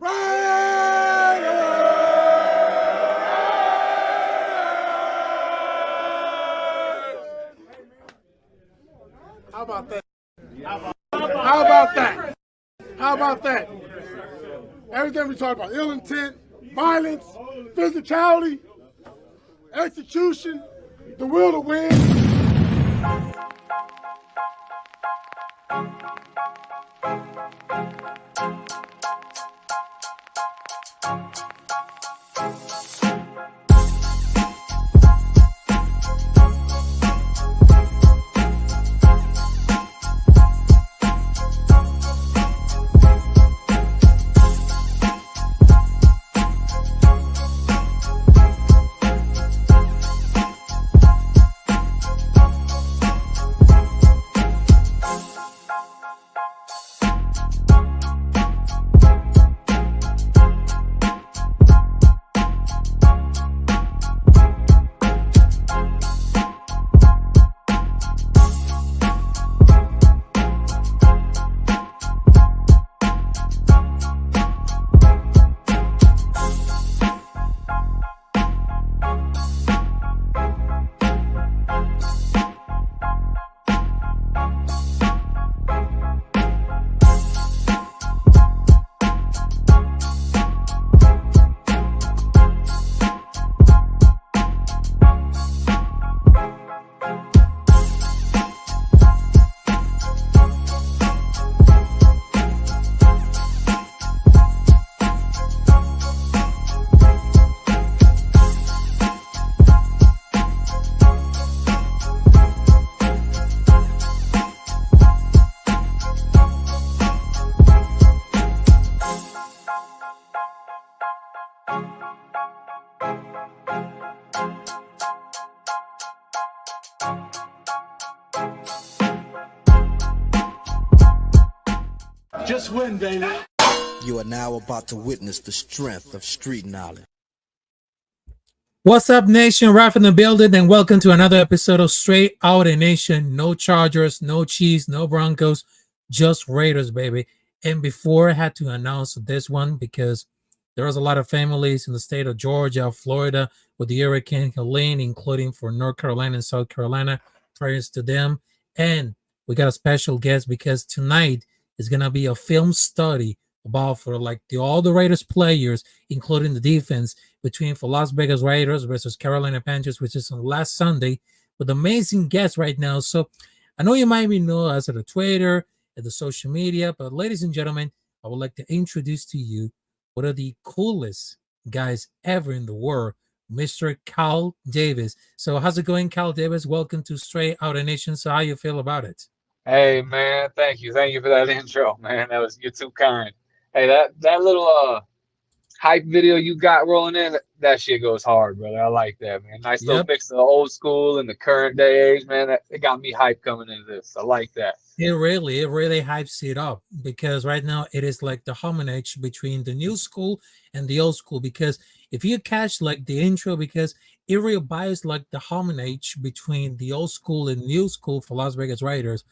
How about that? How about that? How about that? Everything we talk about, ill intent, violence, physicality, execution, the will to win. Just win, baby. You are now about to witness the strength of street knowledge. What's up, nation? Ralf in the building, and welcome to another episode of Straight Outta Nation. No Chargers, no Chiefs, no Broncos, just Raiders, baby. And before I had to announce this one because there was a lot of families in the state of Georgia, Florida, with the Hurricane Helene, including for North Carolina and South Carolina. Prayers to them. And we got a special guest because tonight is going to be a film study about for like all the Raiders players, including the defense between for Las Vegas Raiders versus Carolina Panthers, which is on last Sunday, with amazing guests right now. So I know you might be know us at the Twitter, at the social media, but ladies and gentlemen, I would like to introduce to you one of the coolest guys ever in the world, Mr. Khal Davis. So how's it going, Khal Davis? Welcome to Straight Outta Nation. So how you feel about it? Hey man, thank you. Thank you for that intro, man. You're too kind. Hey, that little hype video you got rolling in, that shit goes hard, brother. I like that, man. Nice little mix of the old school and the current day age, man. It got me hype coming into this. I like that. It really hypes it up because right now it is like the homage between the new school and the old school. Because if you catch like the intro, because it revives like the homage between the old school and new school for Las Vegas Raiders.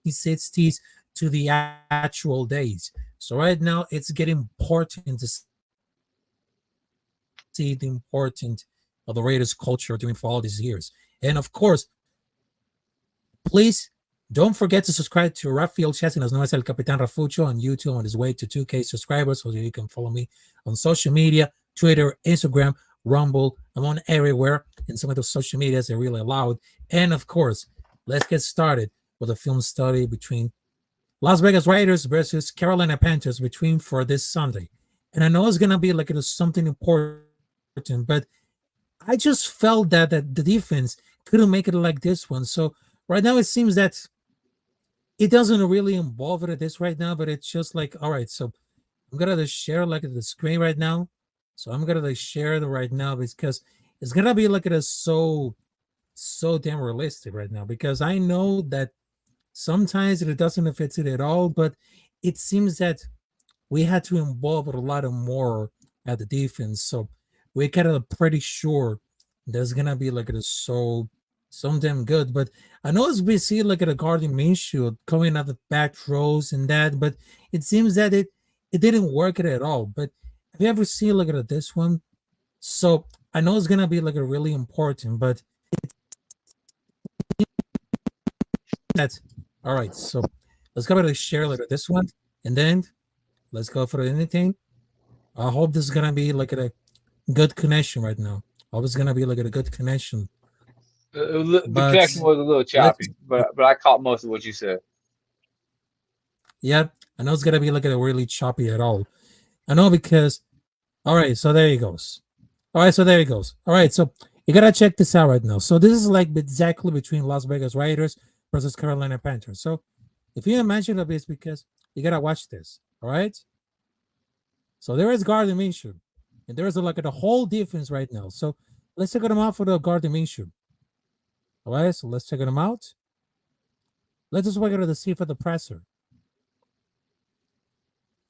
60s to the actual days. So right now it's getting important to see the importance of the Raiders culture doing for all these years. And of course, please don't forget to subscribe to Rafael Chassin, as known as El Capitán Rafucho, on YouTube on his way to 2K subscribers, so you can follow me on social media, Twitter, Instagram, Rumble. I'm on everywhere, and some of those social medias are really loud. And of course, let's get started with a film study between Las Vegas Raiders versus Carolina Panthers for this Sunday. And I know it's going to be like it is something important, but I just felt that the defense couldn't make it like this one. So right now it seems that it doesn't really involve it at this right now, but it's just like, all right, so I'm going to share like the screen right now. So I'm going to share it right now because it's going to be like it is so damn realistic right now, because I know that sometimes it doesn't fit it at all, but it seems that we had to involve a lot of more at the defense. So we're kind of pretty sure there's gonna be like it is so damn good. But I know as we see like at a Guardian Minshew coming out the back rows and that, but it seems that it didn't work it at all. But have you ever seen look at this one? So I know it's gonna be like a really important, but that's all right. So let's go ahead and share look at this one, and then let's go for anything. I hope this is gonna be like a good connection right now. I hope it's gonna be like a good connection. The But connection was a little let's choppy, but I caught most of what you said. yeah, I know it's gonna be like a really choppy at all. I know because all right, so there he goes. All right, so there he goes. All right, so you gotta check this out right now. So this is like exactly between Las Vegas Raiders versus Carolina Panthers. So if you imagine of this, because you gotta watch this. All right. So there is Gardner Minshew, and there is like a whole defense right now. So let's check them out for the Gardner Minshew. All right, so let's check them out. Let's just wait to see for the presser.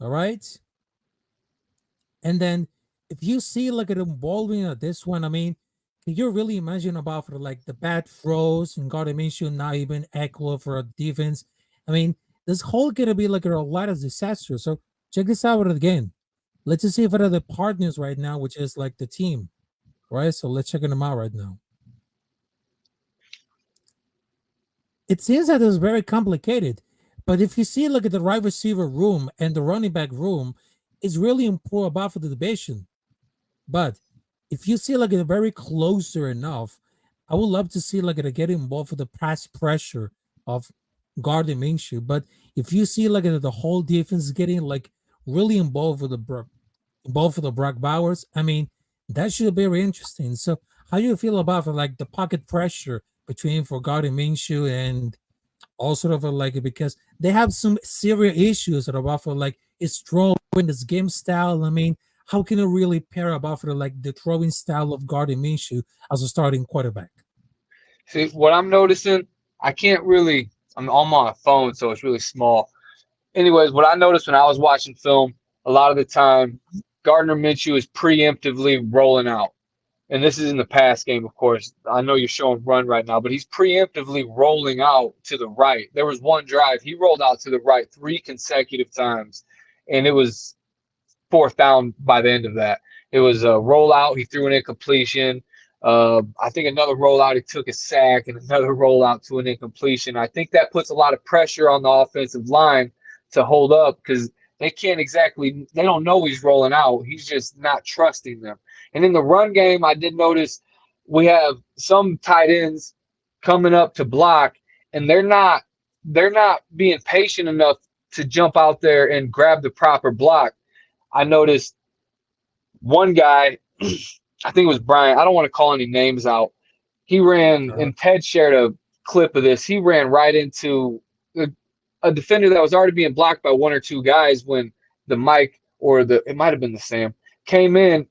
All right. And then if you see like an involving of this one, I mean, can you really imagine about for like the bad throws and Gardner Minshew not even equal for a defense? I mean, this whole gonna be like a lot of disaster. So check this out again. Let's just see if are the partners right now, which is like the team. Right. So let's check them out right now. It seems that it's very complicated. But if you see, look at the wide receiver room and the running back room, it's really important about for the division. But if you see like a very closer enough, I would love to see like it get involved with the pass pressure of Gardner Minshew. But if you see like the whole defense is getting like really involved with the Brock Bowers, I mean that should be very interesting. So how do you feel about like the pocket pressure between for Gardner Minshew and all sort of like because they have some serious issues that are about for like it's throwing this game style. I mean, how can it really pair about for like the throwing style of Gardner Minshew as a starting quarterback? See, what I'm noticing, I can't really. I'm on my phone, so it's really small. Anyways, what I noticed when I was watching film, a lot of the time, Gardner Minshew is preemptively rolling out. And this is in the pass game, of course. I know you're showing run right now, but he's preemptively rolling out to the right. There was one drive, he rolled out to the right 3 consecutive times, and it was fourth down by the end of that. It was a rollout, he threw an incompletion. I think another rollout, he took a sack, and another rollout to an incompletion. I think that puts a lot of pressure on the offensive line to hold up because they don't know he's rolling out. He's just not trusting them. And in the run game, I did notice we have some tight ends coming up to block, and they're not being patient enough to jump out there and grab the proper block. I noticed one guy, I think it was Brian. I don't want to call any names out. He ran, and Ted shared a clip of this. He ran right into a defender that was already being blocked by one or two guys when the Mike or it might have been the Sam came in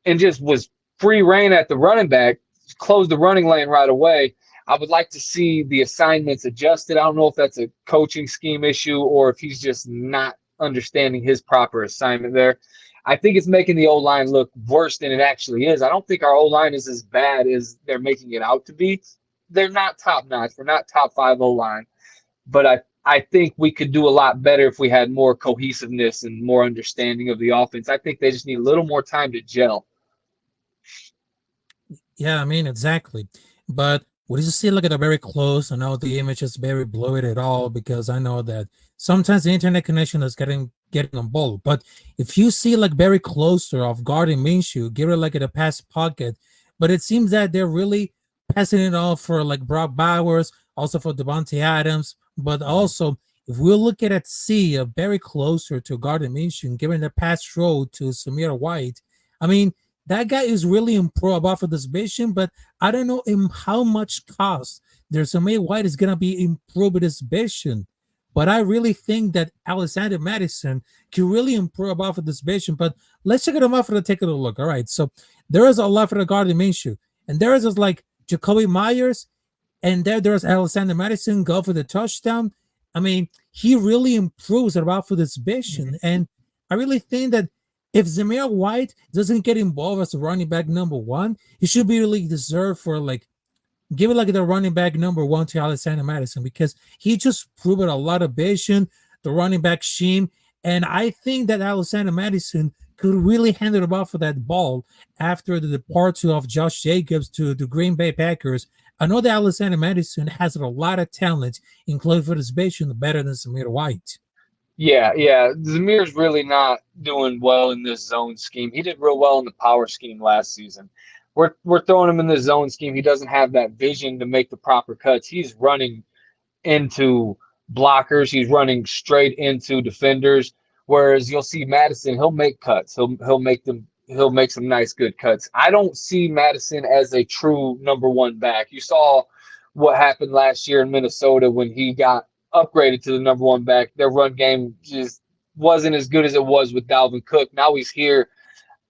and just was free reign at the running back, closed the running lane right away. I would like to see the assignments adjusted. I don't know if that's a coaching scheme issue or if he's just not understanding his proper assignment there. I think it's making the O-line look worse than it actually is. I don't think our O-line is as bad as they're making it out to be. They're not top-notch. We're not top-5 O-line. But I think we could do a lot better if we had more cohesiveness and more understanding of the offense. I think they just need a little more time to gel. Yeah, I mean, exactly. But we just see like at a very close. I know the image is very blurry at all because I know that sometimes the internet connection is getting involved. But if you see like very closer of Gardner Minshew, give it like at a pass pocket. But it seems that they're really passing it off for like Brock Bowers, also for Devontae Adams. But also, if we look at C, very closer to Gardner Minshew, given the pass throw to Samir White, I mean, that guy is really improved about for this vision, but I don't know in how much cost there's Samir White is gonna be improved with this vision. But I really think that Alexander Madison can really improve about for this vision. But let's check it out for the take a look. All right, so there is a lot for the Gardner Minshew, and there is like Jacoby Myers. And there's Alexander Madison go for the touchdown. I mean, he really improves about for this vision. And I really think that if Zamir White doesn't get involved as a running back number one, he should be really deserved for like give it like the running back number one to Alexander Madison because he just proved a lot of vision, the running back scheme, And I think that Alexander Madison could really handle the ball for that ball after the departure of Josh Jacobs to the Green Bay Packers. I know that Alexander Madison has a lot of talent, including for this position, better than Samir White. Yeah, yeah. Zamir's really not doing well in this zone scheme. He did real well in the power scheme last season. We're throwing him in the zone scheme. He doesn't have that vision to make the proper cuts. He's running into blockers. He's running straight into defenders. Whereas you'll see Madison, he'll make cuts. He'll make some nice good cuts. I don't see Madison as a true number one back. You saw what happened last year in Minnesota when he got upgraded to the number one back. Their run game just wasn't as good as it was with Dalvin Cook. Now he's here.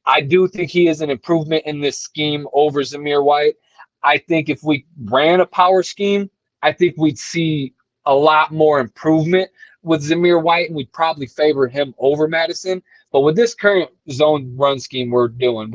I do think he is an improvement in this scheme over Zamir White. I think if we ran a power scheme, I think we'd see a lot more improvement with Zamir White, and we'd probably favor him over Madison. But with this current zone run scheme we're doing,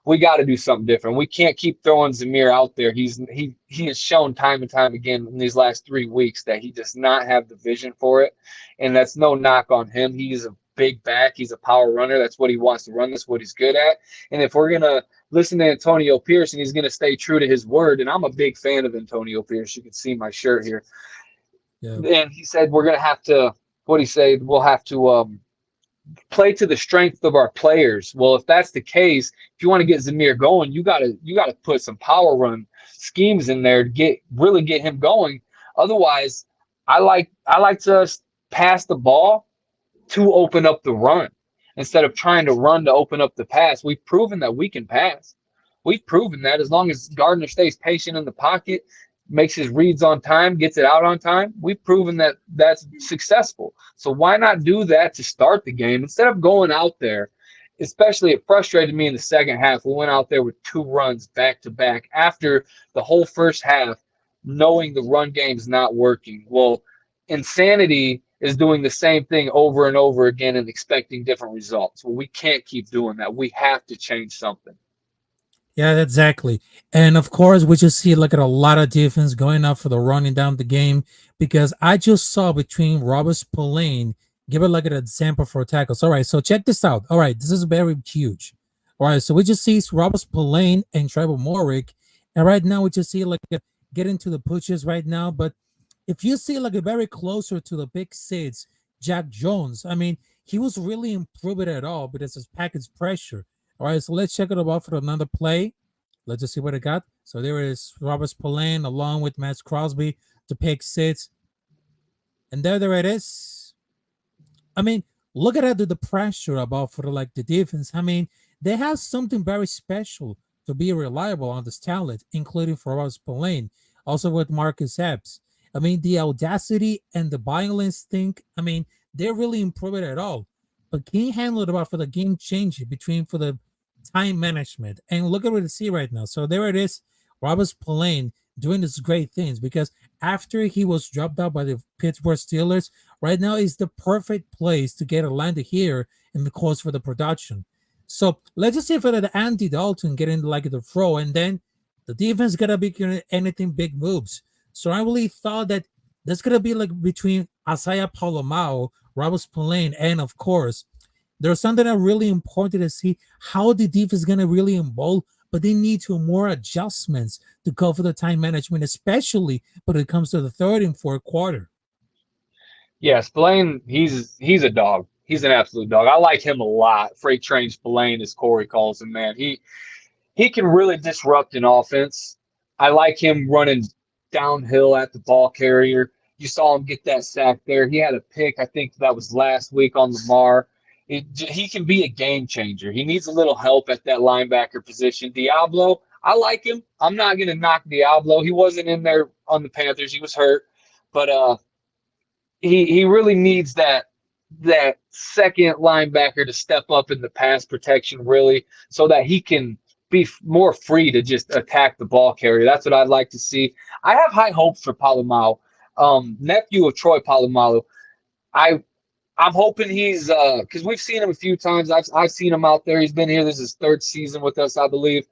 we got to do something different. We can't keep throwing Zamir out there. He has shown time and time again in these last 3 weeks that he does not have the vision for it, and that's no knock on him. He's a big back. He's a power runner. That's what he wants to run. That's what he's good at. And if we're going to listen to Antonio Pierce and he's going to stay true to his word, and I'm a big fan of Antonio Pierce. You can see my shirt here. Yeah. And he said we're going to have to, what he said, we'll have to play to the strength of our players. Well, if that's the case, if you want to get Zamir going, you got to put some power run schemes in there to really get him going. Otherwise, I like to pass the ball to open up the run instead of trying to run to open up the pass. We've proven that we can pass. We've proven that as long as Gardner stays patient in the pocket, makes his reads on time, gets it out on time, we've proven that that's successful. So why not do that to start the game instead of going out there? Especially it frustrated me in the second half. We went out there with 2 runs back to back after the whole first half, knowing the run game's not working. Well, insanity is doing the same thing over and over again and expecting different results. Well, we can't keep doing that. We have to change something. Yeah, exactly. And of course, we just see like a lot of defense going up for the running down the game, because I just saw between Robert Spillane, give it like an example for tackles. All right, so check this out. All right, this is very huge. All right, so we just see Robert Spillane and Trevor Morrick, and right now we just see like get into the pushes right now. But if you see like a very closer to the big six, Jack Jones, I mean, he was really improving at all because his package pressure. All right, so let's check it out for another play. Let's just see what it got. So there is Robert Spillane along with Matt Crosby to pick 6. And there it is. I mean, look at the pressure about for the defense. I mean, they have something very special to be reliable on this talent, including for Robert Spillane, also with Marcus Epps. I mean, the audacity and the violence thing, I mean, they're really improving at all. But can you handle it about for the game changing between for the time management? And look at what you see right now. So there it is, Robert Spillane doing these great things, because after he was dropped out by the Pittsburgh Steelers, right now is the perfect place to get Atlanta here in the course for the production. So let's just say for the Andy Dalton getting like the throw, and then the defense gotta be anything big moves. So I really thought that that's gonna be like between Isaiah Palomao, Robert Spillane, and of course, there's something that really important to see how the defense is gonna really evolve, but they need to more adjustments to go for the time management, especially when it comes to the third and fourth quarter. Yeah, Spillane, he's a dog. He's an absolute dog. I like him a lot. Freight Train Spillane, as Corey calls him, man. He can really disrupt an offense. I like him running downhill at the ball carrier. You saw him get that sack there. He had a pick, I think that was last week on Lamar. He can be a game changer. He needs a little help at that linebacker position. Diablo, I like him. I'm not going to knock Diablo. He wasn't in there on the Panthers. He was hurt. But he really needs that second linebacker to step up in the pass protection, really, so that he can be more free to just attack the ball carrier. That's what I'd like to see. I have high hopes for Palomao, nephew of Troy Polamalu. I'm hoping he's because we've seen him a few times. I've seen him out there. He's been here. This is his 3rd season with us, I believe.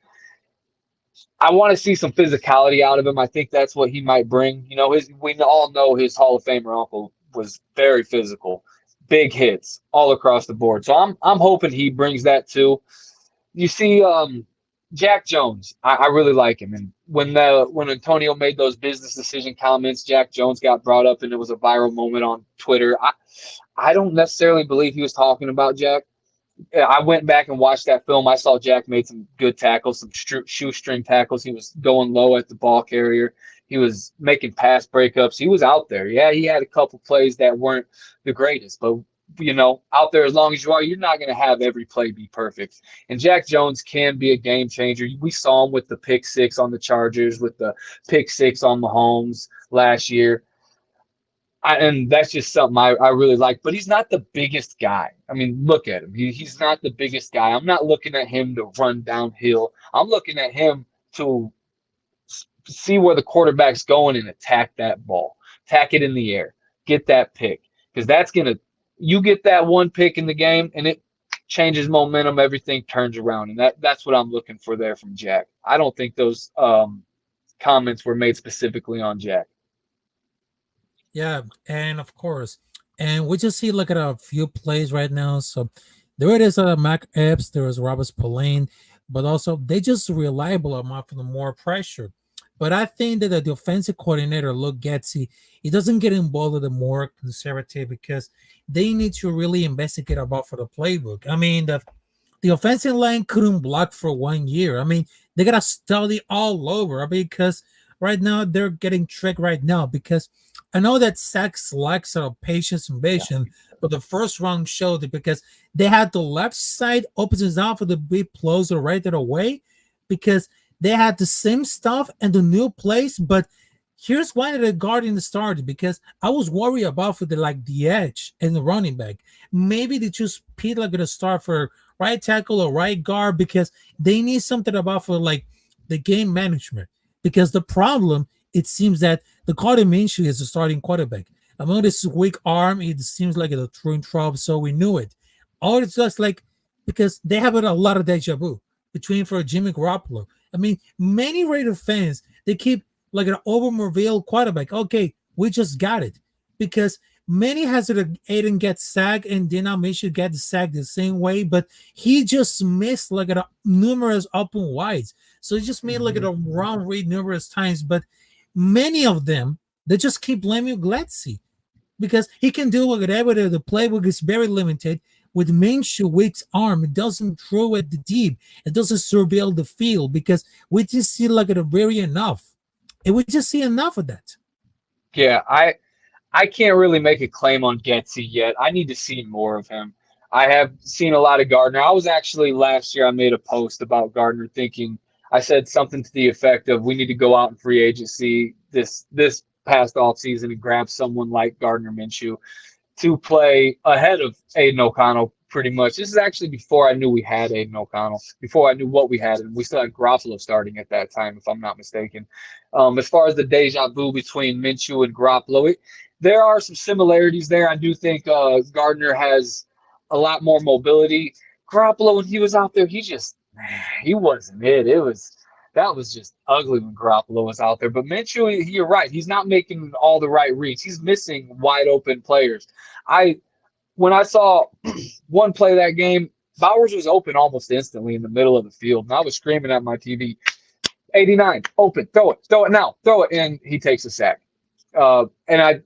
I want to see some physicality out of him. I think that's what he might bring. You know, we all know his Hall of Famer uncle was very physical. big hits all across the board. So I'm hoping he brings that too. You see, Jack Jones, I really like him. And when Antonio made those business decision comments, Jack Jones got brought up, and it was a viral moment on Twitter. I don't necessarily believe he was talking about Jack. I went back and watched that film. I saw Jack made some good tackles, some shoestring tackles. He was going low at the ball carrier. He was making pass breakups. He was out there. Yeah, he had a couple plays that weren't the greatest, but out there as long as you are, you're not going to have every play be perfect. And Jack Jones can be a game changer. We saw him with the pick six on the Chargers, with the pick six on Mahomes last year. And that's just something I really like. But he's not the biggest guy. I mean, look at him. He's not the biggest guy. I'm not looking at him to run downhill. I'm looking at him to see where the quarterback's going and attack that ball. Attack it in the air. Get that pick. Because that's going to – you get that one pick in the game, and it changes momentum. Everything turns around. And that's what I'm looking for there from Jack. I don't think those comments were made specifically on Jack. Yeah, and of course, and we just see look at a few plays right now. So there it is, Mac Epps, there is Robert Spillane, but also they just reliable enough for the more pressure. But I think that the offensive coordinator, Luke Getsy, he doesn't get involved with the more conservative because they need to really investigate about for the playbook. I mean, the offensive line couldn't block for 1 year. I mean, they got to study all over because right now they're getting tricked right now because I know that Sachs lacks patience and vision, but the first round showed it because they had the left side opens out for the big closer right there away because they had the same stuff and the new plays. But here's why the Guardians started because I was worried about for the edge and the running back. Maybe they choose Pete to start for right tackle or right guard because they need something about for the game management. Because the problem, it seems that the Carter Minshew is the starting quarterback. I know this weak arm, it seems like it's a true trouble, so we knew it. All it's just because they have a lot of deja vu between for Jimmy Garoppolo. I mean, many Raider fans, they keep an over-revealed quarterback. Okay, we just got it. Because many has it Aiden gets sacked and then Minshew gets sacked the same way, but he just missed numerous open wides. So he just made a wrong read numerous times, but many of them, they just keep blaming Glatzy because he can do whatever. The playbook is very limited. With Minshew, weak arm, it doesn't throw at the deep. It doesn't surveil the field because we just see a very enough. And we just see enough of that. Yeah, I can't really make a claim on Getsy yet. I need to see more of him. I have seen a lot of Gardner. I was actually last year, I made a post about Gardner thinking, I said something to the effect of we need to go out in free agency this past offseason and grab someone like Gardner Minshew to play ahead of Aiden O'Connell pretty much. This is actually before I knew we had Aiden O'Connell, before I knew what we had, and we still had Garoppolo starting at that time, if I'm not mistaken. As far as the deja vu between Minshew and Garoppolo, there are some similarities there. I do think Gardner has a lot more mobility. Garoppolo, when he was out there, he wasn't it. That was just ugly when Garoppolo was out there. But Minshew, you're right. He's not making all the right reads. He's missing wide open players. When I saw one play that game, Bowers was open almost instantly in the middle of the field. And I was screaming at my TV, 89, open, throw it now, throw it. And he takes a sack. And I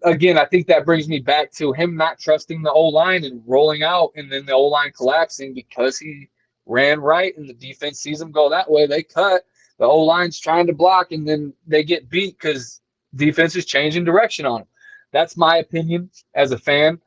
think that brings me back to him not trusting the O-line and rolling out and then the O-line collapsing because he ran right and the defense sees him go that way. They cut. The O-line's trying to block and then they get beat because defense is changing direction on them. That's my opinion as a fan.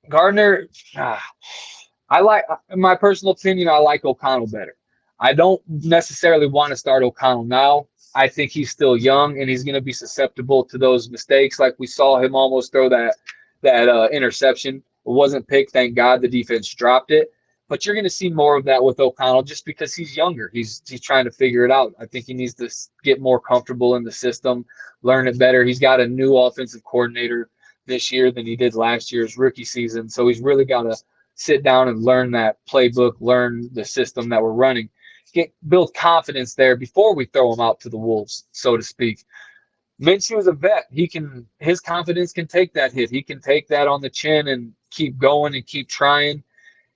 Gardner, in my personal opinion, I like O'Connell better. I don't necessarily want to start O'Connell now. I think he's still young and he's going to be susceptible to those mistakes. Like we saw him almost throw that interception. It wasn't picked. Thank God the defense dropped it. But you're going to see more of that with O'Connell just because he's younger. He's trying to figure it out. I think he needs to get more comfortable in the system, learn it better. He's got a new offensive coordinator this year than he did last year's rookie season. So he's really got to sit down and learn that playbook, learn the system that we're running, build confidence there before we throw him out to the wolves, so to speak. Minshew is a vet. His confidence can take that hit. He can take that on the chin and keep going and keep trying.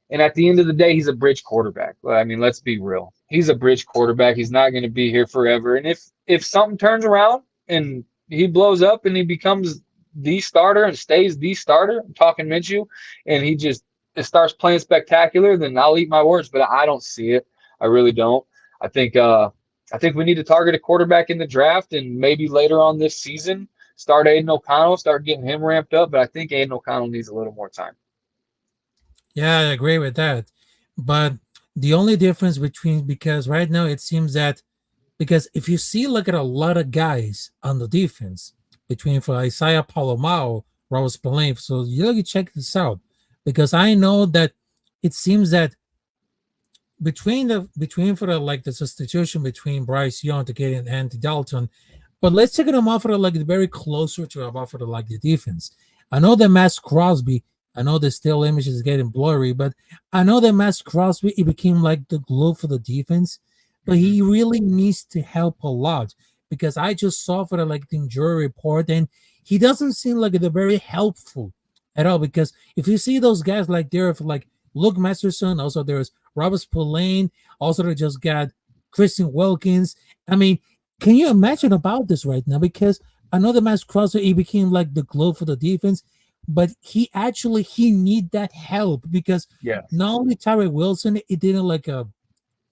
And at the end of the day, he's a bridge quarterback. I mean, let's be real. He's a bridge quarterback. He's not going to be here forever. And if something turns around and he blows up and he becomes the starter and stays the starter, I'm talking Minshew, and he just starts playing spectacular, then I'll eat my words. But I don't see it. I really don't. I think we need to target a quarterback in the draft and maybe later on this season start Aiden O'Connell, start getting him ramped up. But I think Aiden O'Connell needs a little more time. Yeah, I agree with that. But the only difference because right now it seems that, because if you see, look at a lot of guys on the defense between for Isaiah Palomao, Robert Spillane. So you check this out, because I know that it seems that between for the substitution between Bryce Young to get in Andy Dalton, but let's take them off for very closer to about for the defense. I know that Max Crosby, I know the still image is getting blurry, but I know that Max Crosby, he became like the glue for the defense, but he really needs to help a lot, because I just saw for the injury report, and he doesn't seem like they're very helpful at all. Because if you see those guys there for Luke Masterson, also there's Robert Spillane, also they just got Christian Wilkins. I mean, can you imagine about this right now? Because I know that Max Crosby, he became the glue for the defense, but he need that help, because not only Tyree Wilson, he did a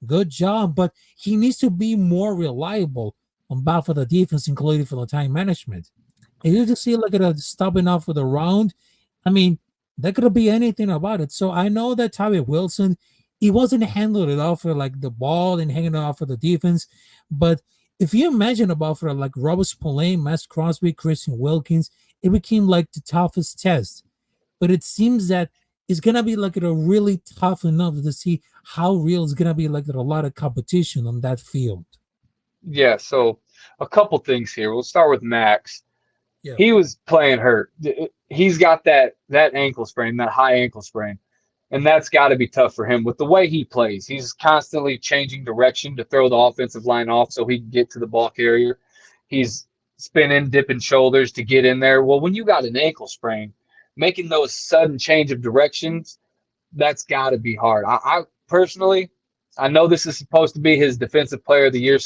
good job, but he needs to be more reliable on behalf of the defense, including for the time management. And you just see stopping off for the round. I mean, there could be anything about it. So I know that Tyree Wilson, he wasn't handling it off for the ball and hanging it off for the defense. But if you imagine about for Robert Spillane, Max Crosby, Christian Wilkins, it became the toughest test. But it seems that it's gonna be a really tough enough to see how real it's gonna be a lot of competition on that field. Yeah, so a couple things here. We'll start with Max. Yeah. He was playing hurt. He's got that ankle sprain, that high ankle sprain. And that's got to be tough for him with the way he plays. He's constantly changing direction to throw the offensive line off so he can get to the ball carrier. He's spinning, dipping shoulders to get in there. Well, when you got an ankle sprain, making those sudden change of directions, that's got to be hard. I personally, I know this is supposed to be his Defensive Player of the Year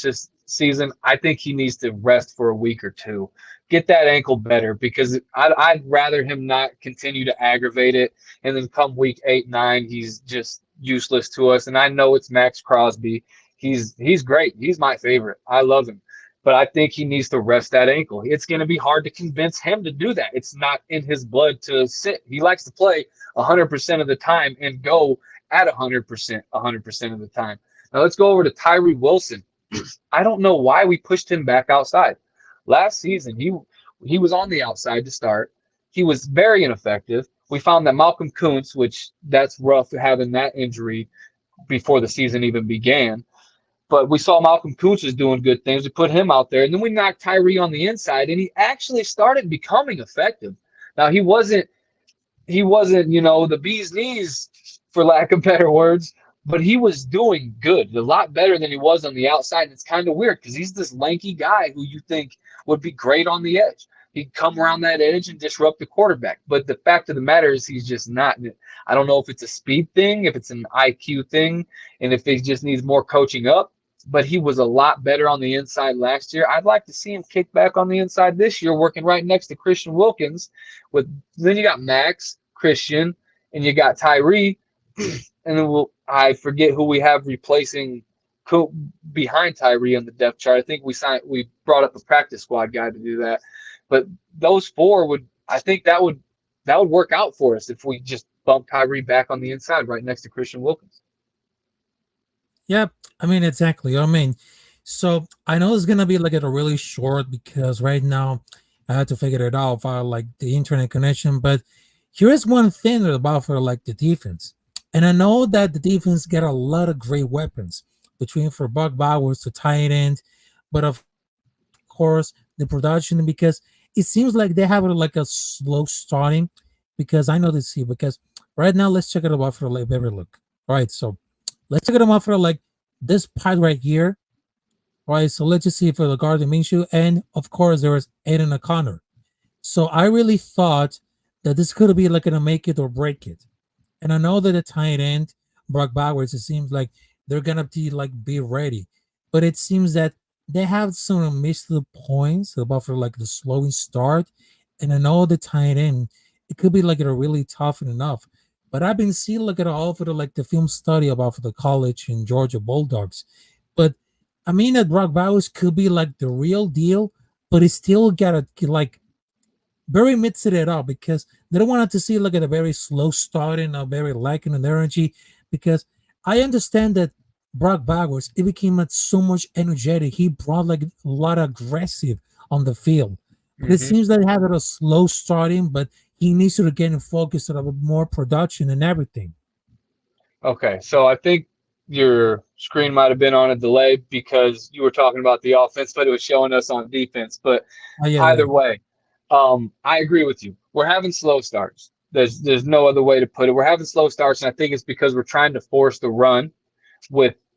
season. I think he needs to rest for a week or two. Get that ankle better, because I'd rather him not continue to aggravate it, and then come week 8, 9, he's just useless to us. And I know it's Max Crosby. He's great. He's my favorite. I love him. But I think he needs to rest that ankle. It's going to be hard to convince him to do that. It's not in his blood to sit. He likes to play 100% of the time and go at 100% of the time. Now let's go over to Tyree Wilson. I don't know why we pushed him back outside. Last season, he was on the outside to start. He was very ineffective. We found that Malcolm Kuntz, which that's rough having that injury before the season even began. But we saw Malcolm Kuntz was doing good things. We put him out there, and then we knocked Tyree on the inside, and he actually started becoming effective. Now he wasn't, the bee's knees, for lack of better words, but he was doing good, a lot better than he was on the outside. And it's kind of weird, because he's this lanky guy who you think would be great on the edge. He'd come around that edge and disrupt the quarterback. But the fact of the matter is he's just not. I don't know if it's a speed thing, if it's an IQ thing, and if he just needs more coaching up. But he was a lot better on the inside last year. I'd like to see him kick back on the inside this year, working right next to Christian Wilkins. Then you got Max, Christian, and you got Tyree. And then I forget who we have replacing behind Tyree on the depth chart. I think we brought up a practice squad guy to do that. But those four I think that would work out for us if we just bump Tyree back on the inside right next to Christian Wilkins. Yeah, I mean, exactly. I mean, so I know it's gonna be a really short, because right now I had to figure it out via the internet connection. But here's one thing about for the defense. And I know that the defense get a lot of great weapons between for Buck Bowers to tight end, but of course the production, because it seems like they have a slow starting, because I know this here, because right now let's check it out for every look. All right, so let's check it out for this part right here. right? So let's just see for the Gardner Minshew, and of course there was Aiden O'Connor. So I really thought that this could be like gonna make it or break it. And I know that the tight end, Brock Bowers, it seems like they're gonna be ready. But it seems that they have some of missed the points about for like the slowing start. And I know the tight end, it could be like a really tough enough. But I've been seeing like at all for the film study about for the college in Georgia Bulldogs. But I mean that Brock Bowers could be like the real deal, but he still gotta like very mixed it up because they don't want it to see like at a very slow starting, a very lacking in energy. Because I understand that Brock Bowers, it became like so much energetic. He brought like a lot of aggressive on the field. But it seems that he had a slow starting, but he needs to get in focus on a more production and everything. Okay, so I think your screen might have been on a delay because you were talking about the offense, but it was showing us on defense. But Oh yeah, yeah. either way, I agree with you. We're having slow starts. There's no other way to put it. We're having slow starts, and I think it's because we're trying to force the run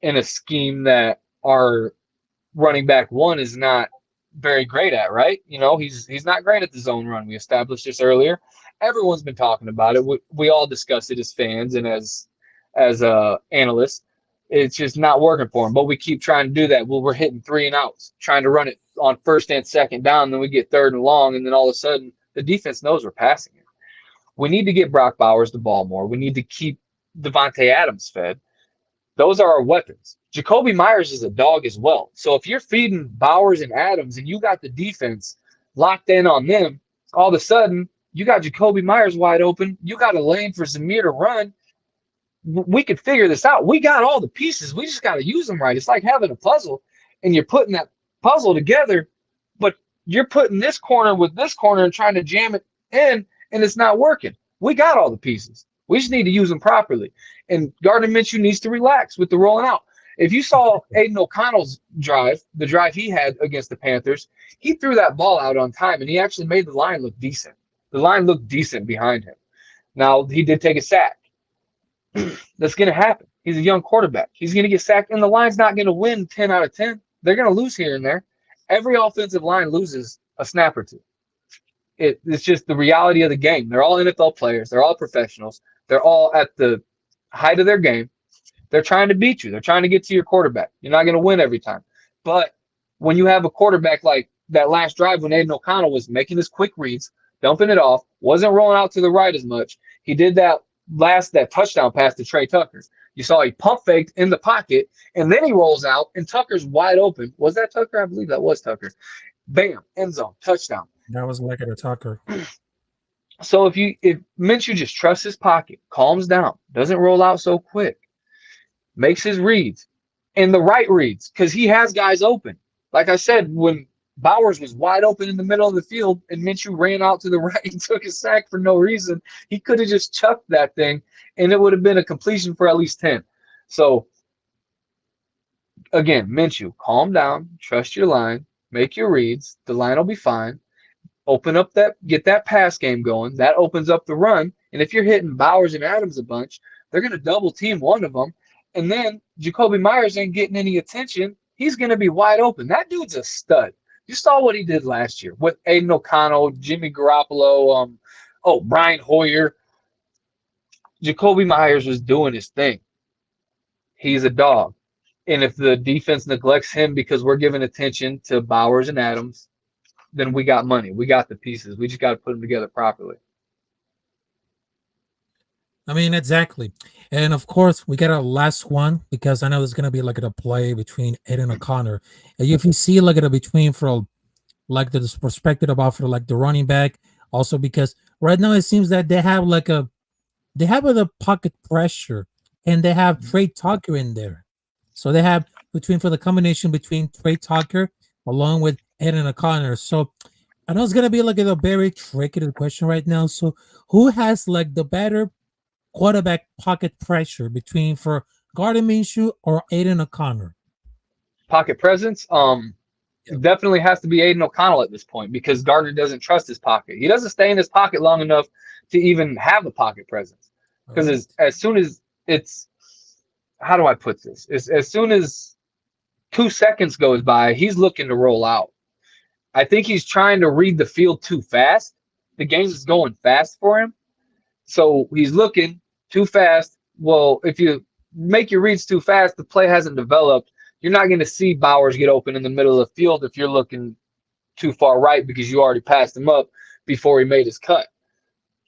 in a scheme that our running back one is not very great at, right? You know, he's not great at the zone run. We established this earlier. Everyone's been talking about it. We all discuss it as fans and as analysts. It's just not working for him. But we keep trying to do that. Well, we're hitting 3 and outs, trying to run it on first and second down. Then we get 3rd and long, and then all of a sudden the defense knows we're passing it. We need to get Brock Bowers the ball more. We need to keep Devontae Adams fed. Those are our weapons. Jacoby Myers is a dog as well. So if you're feeding Bowers and Adams and you got the defense locked in on them, all of a sudden you got Jacoby Myers wide open. You got a lane for Zamir to run. We could figure this out. We got all the pieces. We just got to use them right. It's like having a puzzle, and you're putting that puzzle together, but you're putting this corner with this corner and trying to jam it in, and it's not working. We got all the pieces. We just need to use them properly. And Gardner Minshew needs to relax with the rolling out. If you saw Aiden O'Connell's drive, the drive he had against the Panthers, he threw that ball out on time, and he actually made the line look decent. The line looked decent behind him. Now, he did take a sack. That's going to happen. He's a young quarterback. He's going to get sacked, and the line's not going to win 10 out of 10. They're going to lose here and there. Every offensive line loses a snap or two. It's just the reality of the game. They're all NFL players. They're all professionals. They're all at the height of their game. They're trying to beat you. They're trying to get to your quarterback. You're not going to win every time. But when you have a quarterback like that last drive when Aiden O'Connell was making his quick reads, dumping it off, wasn't rolling out to the right as much. He did that touchdown pass to Trey Tucker. You saw he pump faked in the pocket, and then he rolls out, and Tucker's wide open. Was that Tucker? I believe that was Tucker. Bam, end zone, touchdown. That was like a Tucker. So if Minshew just trusts his pocket, calms down, doesn't roll out so quick, makes his reads, and the right reads, because he has guys open. Like I said, when Bowers was wide open in the middle of the field and Minshew ran out to the right and took a sack for no reason, he could have just chucked that thing, and it would have been a completion for at least 10. So, again, Minshew, calm down, trust your line, make your reads. The line will be fine. Open up get that pass game going. That opens up the run. And if you're hitting Bowers and Adams a bunch, they're going to double team one of them. And then Jacoby Myers ain't getting any attention. He's going to be wide open. That dude's a stud. You saw what he did last year with Aiden O'Connell, Jimmy Garoppolo, Brian Hoyer. Jacoby Myers was doing his thing. He's a dog. And if the defense neglects him because we're giving attention to Bowers and Adams, then we got money. We got the pieces. We just got to put them together properly. I mean, exactly. And of course, we got our last one because I know there's going to be like a play between Aiden O'Connor. And if you see like a between for like the perspective about for like the running back, also because right now it seems that they have the pocket pressure and they have Trey Tucker in there. So they have for the combination between Trey Tucker along with Aiden O'Connor. So I know it's going to be like a very tricky question right now. So who has like the better quarterback pocket pressure between for Gardner Minshew or Aiden O'Connor? Pocket presence, definitely has to be Aiden O'Connell at this point because Gardner doesn't trust his pocket. He doesn't stay in his pocket long enough to even have a pocket presence. Because as soon as it's, how do I put this? As soon as 2 seconds goes by. He's looking to roll out. I think he's trying to read the field too fast. The game is going fast for him. So he's looking too fast. Well, if you make your reads too fast, the play hasn't developed. You're not going to see Bowers get open in the middle of the field if you're looking too far right because you already passed him up before he made his cut.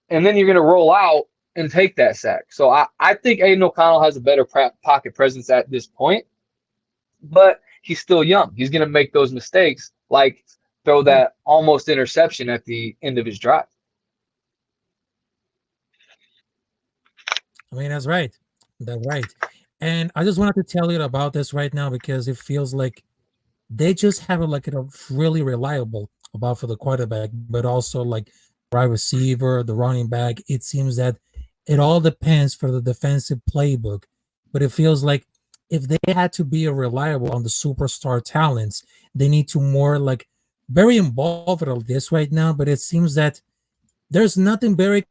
And then you're going to roll out and take that sack. So I think Aiden O'Connell has a better pocket presence at this point, but he's still young. He's going to make those mistakes, like throw that almost interception at the end of his drive. I mean, that's right. That's right. And I just wanted to tell you about this right now because it feels like they just have like a really reliable about for the quarterback, but also like wide receiver, the running back. It seems that it all depends for the defensive playbook, but it feels like if they had to be a reliable on the superstar talents, they need to more like very involved with all this right now. But it seems that there's nothing very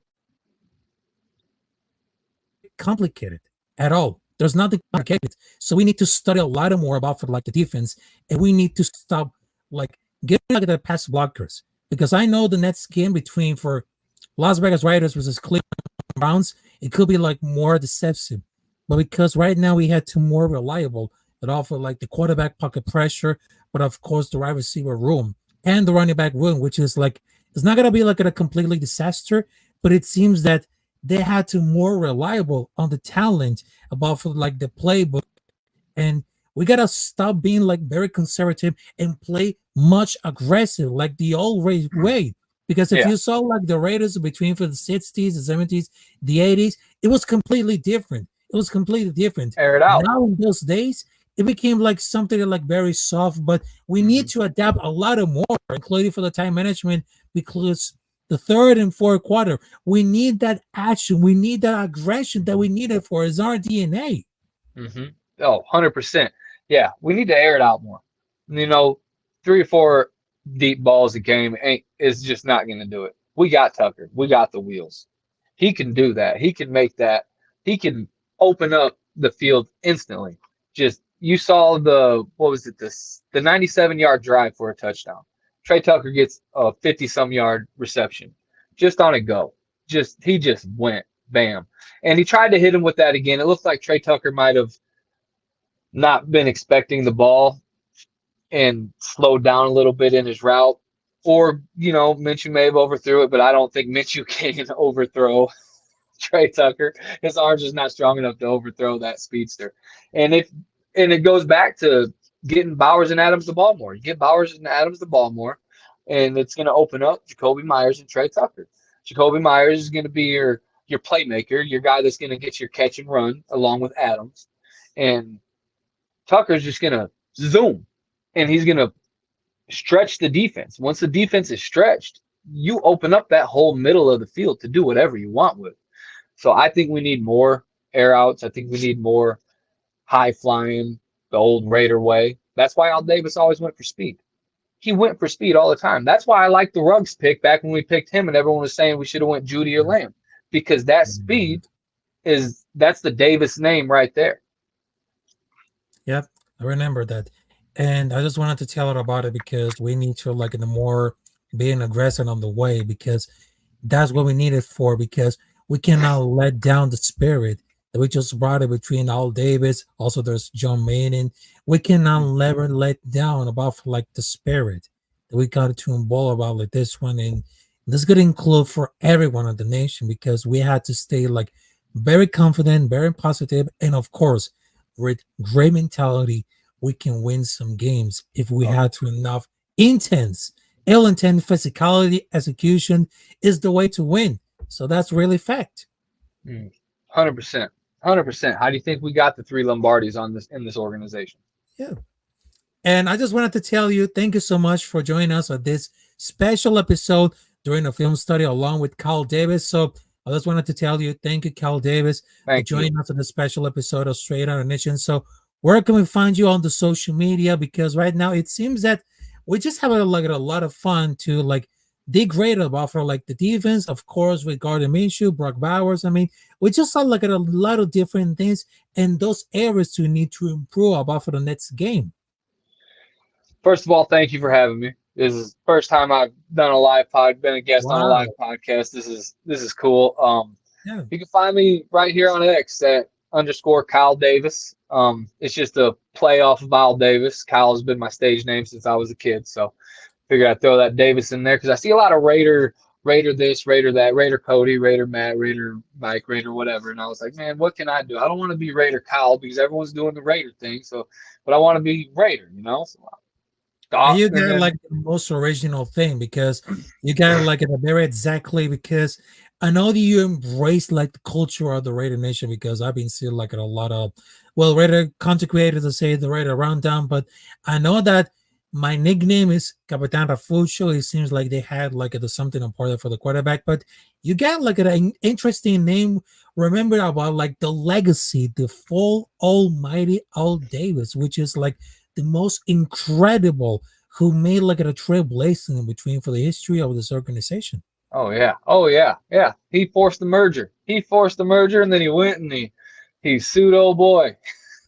complicated at all. There's nothing complicated. So we need to study a lot more about for like the defense, and we need to stop like getting like the pass blockers. Because I know the next game between for Las Vegas Raiders versus Cleveland Browns, it could be like more deceptive. But because right now we had two more reliable that offer like the quarterback pocket pressure, but of course the wide receiver room and the running back room, which is like it's not gonna be like a completely disaster, but it seems that they had to more reliable on the talent about for like the playbook, and we gotta stop being like very conservative and play much aggressive like the old way. Because if you saw like the Raiders between for the 60s, the 70s, the 80s, it was completely different. It was completely different. Air it out. Now in those days, it became like something like very soft, but we need to adapt a lot of more, including for the time management, because the third and fourth quarter, we need that action. We need that aggression that we needed for his our DNA. Oh, 100%. Yeah, we need to air it out more. 3 or 4 deep balls a game is just not going to do it. We got Tucker. We got the wheels. He can do that. He can make that. He can open up the field instantly. Just you saw the 97-yard drive for a touchdown. Trey Tucker gets a 50-some yard reception just on a go. He just went bam. And he tried to hit him with that again. It looked like Trey Tucker might have not been expecting the ball and slowed down a little bit in his route. Or, Minshew may have overthrew it, but I don't think Minshew can overthrow Trey Tucker. His arms is not strong enough to overthrow that speedster. And it goes back to getting Bowers and Adams the ball more. You get Bowers and Adams the ball more, and it's going to open up Jakobi Meyers and Trey Tucker. Jakobi Meyers is going to be your playmaker, your guy that's going to get your catch and run along with Adams. And Tucker's just going to zoom, and he's going to stretch the defense. Once the defense is stretched, you open up that whole middle of the field to do whatever you want with. So I think we need more air outs. I think we need more high flying, the old Raider way. That's why Al Davis always went for speed. He went for speed all the time. That's why I liked the Ruggs pick back when we picked him and everyone was saying we should have went Judy or Lamb, because that speed that's the Davis name right there. Yep, I remember that. And I just wanted to tell her about it because we need to like in the more being aggressive on the way, because that's what we need it for, because we cannot let down the spirit that we just brought it between Al Davis. Also, there's John Maiden. We cannot never let down about like the spirit that we got to involve about like this one. And this is going to include for everyone in the nation, because we had to stay like very confident, very positive, and of course, with great mentality, we can win some games if we had to enough intense, ill-intent physicality. Execution is the way to win. So that's really fact. 100%. 100%. How do you think we got the 3 Lombardis in this organization? Yeah. And I just wanted to tell you, thank you so much for joining us on this special episode during a film study along with Khal Davis. So I just wanted to tell you, thank you, Khal Davis, for joining us on this special episode of Straight Outta Nation. So where can we find you on the social media? Because right now it seems that we just have a lot of fun to like degrade about for like the defense, of course, with Gardner Minshew, Brock Bowers. I mean, we just saw like a lot of different things, and those areas to need to improve about for the next game. First of all, thank you for having me. This is the first time I've done a live pod, been a guest on a live Wow. podcast. This is cool. Yeah. You can find me right here on X at _Khal Davis. It's just a play off of Al Davis. Khal has been my stage name since I was a kid, so figured I'd throw that Davis in there because I see a lot of Raider this, Raider that, Raider Cody, Raider Matt, Raider Mike, Raider whatever. And I was like, man, what can I do? I don't want to be Raider Khal because everyone's doing the Raider thing. So, but I want to be Raider, you know? So, And you and got then, like the most original thing because you got like it very exactly because I know that you embrace like the culture of the Raider Nation because I've been seeing like a lot of Raider content creators to say the Raider rundown, but I know that my nickname is Capitán Rafucho. It seems like they had like something important for the quarterback, but you got like an interesting name. Remember about like the legacy, the full almighty Al Davis, which is like the most incredible who made like a trailblazing in between for the history of this organization. oh yeah. He forced the merger. And then he went and he sued old boy.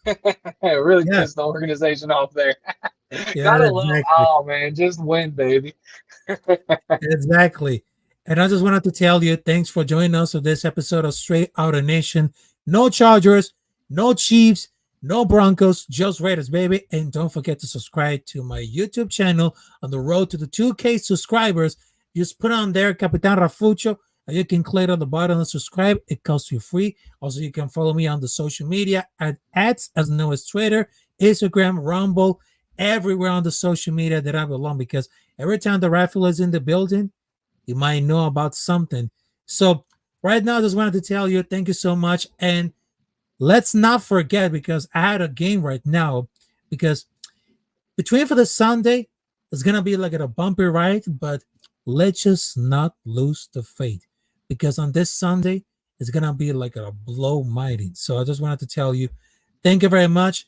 It really Yeah, pissed the organization off there. yeah, Gotta love exactly. Al, man. Just win, baby. Exactly. And I just wanted to tell you, thanks for joining us for this episode of Straight Outta Nation. No Chargers, no Chiefs, no Broncos, just Raiders, baby. And don't forget to subscribe to my YouTube channel on the road to the 2K subscribers. Just put on there Capitán Rafucho, and you can click on the button and subscribe. It costs you free. Also, you can follow me on the social media at ads as known as Twitter, Instagram, Rumble, everywhere on the social media that I belong because every time the raffle is in the building, you might know about something. So right now, I just wanted to tell you thank you so much. And let's not forget because I had a game right now because between for the Sunday, it's gonna be like a bumpy ride, but let's just not lose the faith because on this Sunday, it's gonna be like a blow mighty. So I just wanted to tell you, thank you very much.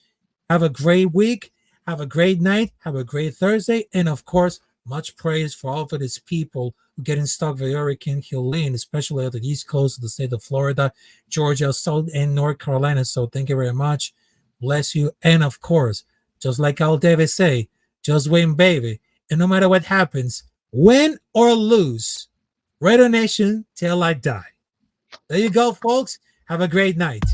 Have a great week. Have a great night. Have a great Thursday. And of course, much praise for all of these people getting stuck with Hurricane Helene, especially at the East Coast of the state of Florida, Georgia, South, and North Carolina. So thank you very much. Bless you. And of course, just like Al Davis say, just win, baby. And no matter what happens, win or lose, Raider Nation till I die. There you go, folks. Have a great night.